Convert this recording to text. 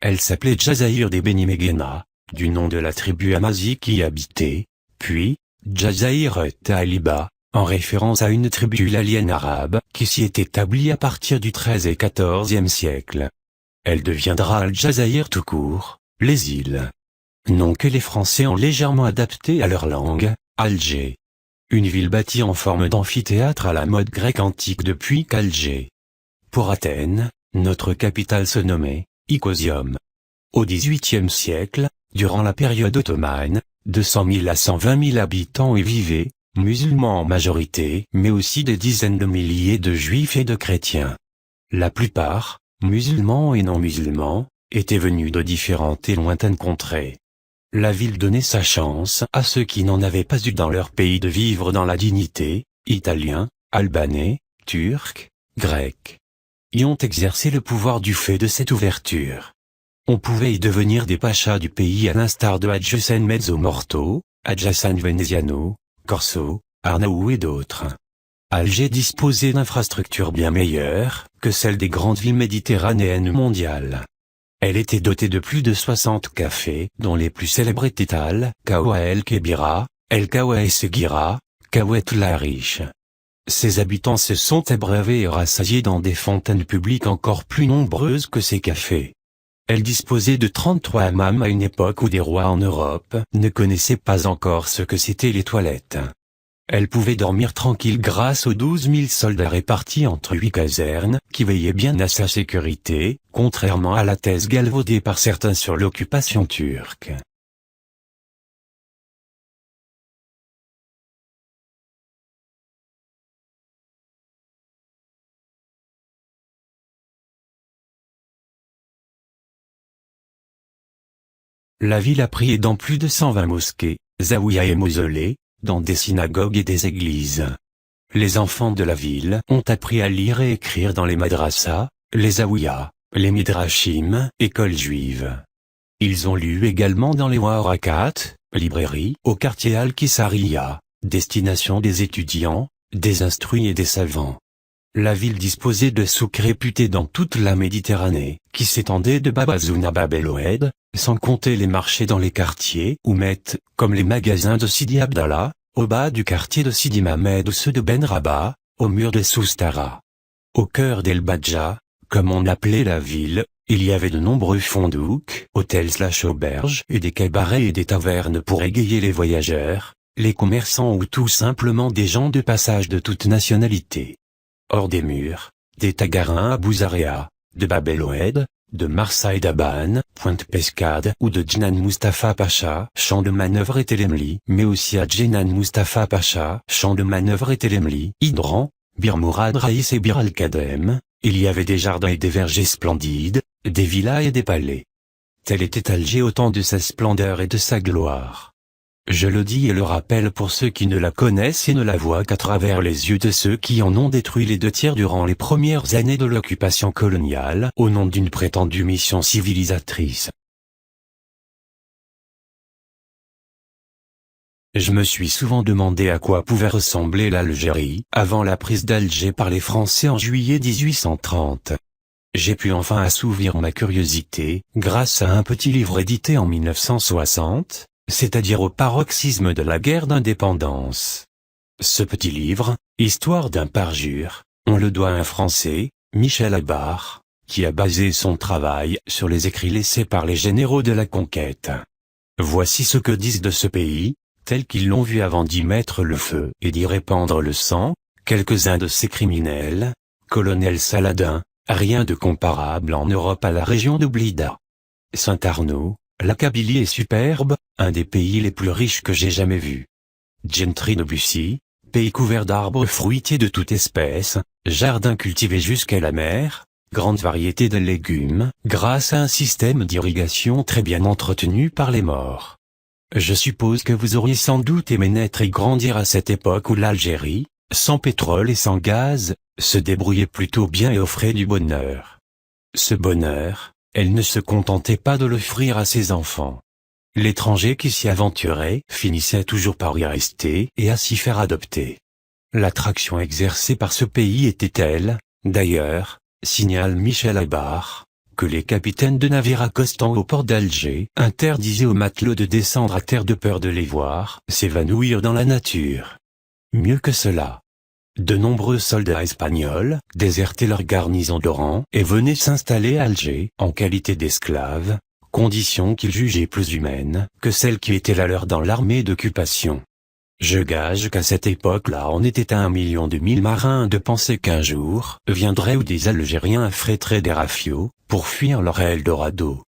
Elle s'appelait Jazaïr des Beni Meghena, du nom de la tribu Amazie qui y habitait, puis, Jazaïr Taliba, en référence à une tribu hilalienne arabe qui s'y est établie à partir du XIIIe et XIVe siècle. Elle deviendra Al-Jazaïr tout court, les îles. Nom que les Français ont légèrement adapté à leur langue, Alger. Une ville bâtie en forme d'amphithéâtre à la mode grecque antique depuis qu'Alger. Pour Athènes, notre capitale se nommait Icosium. Au XVIIIe siècle, durant la période ottomane, 200 000 à 120 000 habitants y vivaient, musulmans en majorité, mais aussi des dizaines de milliers de juifs et de chrétiens. La plupart, musulmans et non musulmans, étaient venus de différentes et lointaines contrées. La ville donnait sa chance à ceux qui n'en avaient pas eu dans leur pays de vivre dans la dignité, Italiens, Albanais, Turcs, Grecs. Y ont exercé le pouvoir du fait de cette ouverture. On pouvait y devenir des pachas du pays à l'instar de Hadj Hussein Mezzo Morto, Hadj Hassan Veneziano, Corso, Arnaout et d'autres. Alger disposait d'infrastructures bien meilleures que celles des grandes villes méditerranéennes mondiales. Elle était dotée de plus de 60 cafés, dont les plus célèbres étaient Al Kawa El Kebira, El Kawa et Seguira, Kawet la Riche. Ses habitants se sont abreuvés et rassasiés dans des fontaines publiques encore plus nombreuses que ces cafés. Elle disposait de 33 hammams à une époque où des rois en Europe ne connaissaient pas encore ce que c'étaient les toilettes. Elle pouvait dormir tranquille grâce aux 12 000 soldats répartis entre 8 casernes qui veillaient bien à sa sécurité, contrairement à la thèse galvaudée par certains sur l'occupation turque. La ville a prié dans plus de 120 mosquées, zaouïas et mausolées, dans des synagogues et des églises. Les enfants de la ville ont appris à lire et écrire dans les madrasas, les zaouïas, les midrashim, écoles juives. Ils ont lu également dans les warakat, librairies, au quartier Al-Kisariya, destination des étudiants, des instruits et des savants. La ville disposait de souks réputés dans toute la Méditerranée, qui s'étendaient de Bab Azoun à Bab el-Oued, sans compter les marchés dans les quartiers Oumet, comme les magasins de Sidi Abdallah, au bas du quartier de Sidi Mamed ou ceux de Ben Rabah, au mur de Soustara. Au cœur d'El Badja, comme on appelait la ville, il y avait de nombreux fondouks, hôtels/auberges et des cabarets et des tavernes pour égayer les voyageurs, les commerçants ou tout simplement des gens de passage de toute nationalité. Hors des murs, des tagarins à Bouzarea, de Bab el-Oued, de Marsaï Daban, Pointe Pescade ou de Djinan Mustapha Pacha, champ de manœuvre et Télémli, mais aussi à Djinan Mustapha Pacha, champ de manœuvre et Télémli, Hydran, Bir Mourad Raïs et Bir al-Kadem, il y avait des jardins et des vergers splendides, des villas et des palais. Tel était Alger au temps de sa splendeur et de sa gloire. Je le dis et le rappelle pour ceux qui ne la connaissent et ne la voient qu'à travers les yeux de ceux qui en ont détruit les 2/3 durant les premières années de l'occupation coloniale au nom d'une prétendue mission civilisatrice. Je me suis souvent demandé à quoi pouvait ressembler l'Algérie avant la prise d'Alger par les Français en juillet 1830. J'ai pu enfin assouvir ma curiosité grâce à un petit livre édité en 1960. C'est-à-dire au paroxysme de la guerre d'indépendance. Ce petit livre, Histoire d'un parjure, on le doit à un Français, Michel Abar, qui a basé son travail sur les écrits laissés par les généraux de la conquête. Voici ce que disent de ce pays, tels qu'ils l'ont vu avant d'y mettre le feu et d'y répandre le sang, quelques-uns de ces criminels, colonel Saladin, rien de comparable en Europe à la région de Blida. Saint-Arnaud, la Kabylie est superbe, un des pays les plus riches que j'ai jamais vus. Gentry de Bussy, pays couvert d'arbres fruitiers de toute espèce, jardins cultivés jusqu'à la mer, grande variété de légumes, grâce à un système d'irrigation très bien entretenu par les Maures. Je suppose que vous auriez sans doute aimé naître et grandir à cette époque où l'Algérie, sans pétrole et sans gaz, se débrouillait plutôt bien et offrait du bonheur. Ce bonheur, elle ne se contentait pas de l'offrir à ses enfants. L'étranger qui s'y aventurait finissait toujours par y rester et à s'y faire adopter. L'attraction exercée par ce pays était telle, d'ailleurs, signale Michel Abar, que les capitaines de navires accostant au port d'Alger interdisaient aux matelots de descendre à terre de peur de les voir s'évanouir dans la nature. Mieux que cela, de nombreux soldats espagnols désertaient leur garnison d'Oran et venaient s'installer à Alger en qualité d'esclaves, condition qu'ils jugeaient plus humaine que celle qui était la leur dans l'armée d'occupation. Je gage qu'à cette époque-là on était à 1 million de marins de penser qu'un jour viendrait où des Algériens affréteraient des rafiaux pour fuir leur Eldorado.